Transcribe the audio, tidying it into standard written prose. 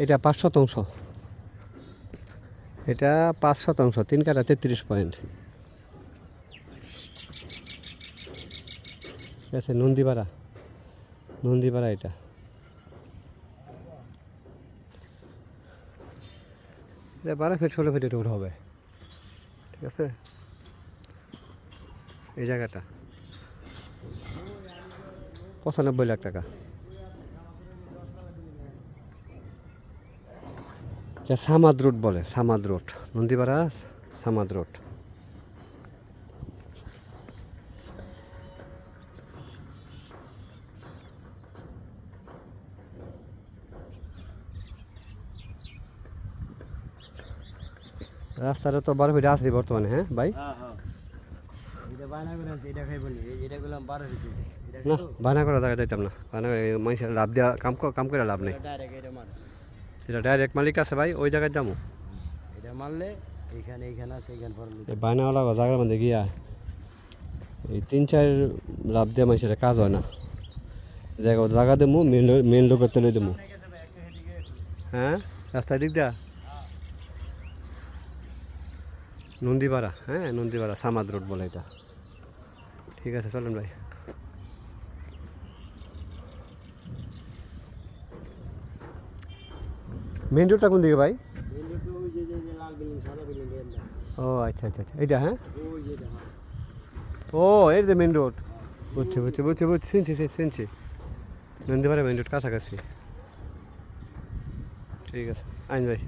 এটা 5%, এটা 5%, 3 কাটা 33 পয়েন্ট। ঠিক আছে, নন্দীপাড়া এটা। এটা 12 ফিট 16 ফিট এটা হবে। ঠিক আছে, এই জায়গাটা 95 লাখ টাকা। এটা সামাদ রোড বলে, সামাদ রোড, নন্দীপাড়া সামাদ রোড। রাস্তাটা তো 12 ফিট আছে বর্তমানে, হ্যাঁ ভাই? না, বানা করা জায়গা যাইতাম না, বানা মানুষের লাভ দেওয়া কাম করে লাভ নেই। এটা ডাইরেক্ট মালিক আছে ভাই, ওই জায়গায় যাবো। এটা মারলে এইখানে আছে, এই বায়নাওয়ালা জায়গার মধ্যে গিয়া এই 3-4 লাভ দেওয়া মানুষের কাজ হয় না। জায়গা দেবো, মেন লোকের তলে দেবো। হ্যাঁ, রাস্তার দিক দিয়া নন্দীপাড়া, হ্যাঁ নন্দীপাড়া সামাদ রোড বলে এটা। ঠিক আছে, চলেন ভাই। মেন রোডটা কোন দিকে ভাই? ও আচ্ছা আচ্ছা আচ্ছা, এইটা হ্যাঁ। ও এই যে মেন রোড, বুঝছি চিনছি। নন্দীপাড়া মেন রোড কাছাকাছি। ঠিক আছে, আইন ভাই।